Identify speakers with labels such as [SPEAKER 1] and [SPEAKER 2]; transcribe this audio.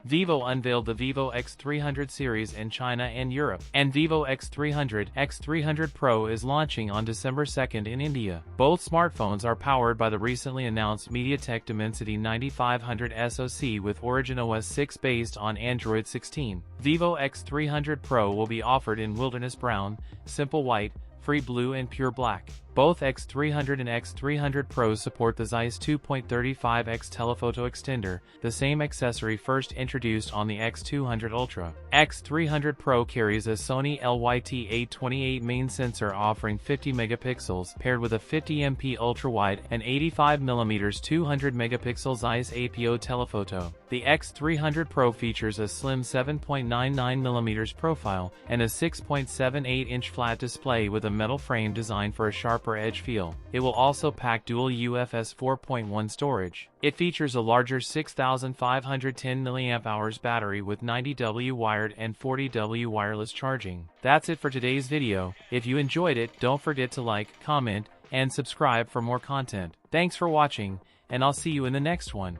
[SPEAKER 1] Vivo unveiled the Vivo X300 series in China and Europe, and Vivo X300 X300 Pro is launching on December 2nd in India. Both smartphones are powered by the recently announced MediaTek Dimensity 9500 SoC with Origin OS 6 based on Android 16. Vivo X300 Pro will be offered in Wilderness Brown, Simple White, Free Blue and Pure Black. Both X300 and X300 Pro support the Zeiss 2.35x telephoto extender, the same accessory first introduced on the X200 Ultra. X300 Pro carries a Sony LYT-A28 main sensor offering 50 megapixels paired with a 50MP ultra-wide and 85mm 200 megapixel Zeiss APO telephoto. The X300 Pro features a slim 7.99mm profile and a 6.78-inch flat display with a metal frame designed for a sharper edge feel. It will also pack dual UFS 4.1 storage. It features a larger 6510 mAh battery with 90W wired and 40W wireless charging. That's it for today's video. If you enjoyed it, don't forget to like, comment, and subscribe for more content. Thanks for watching, and I'll see you in the next one.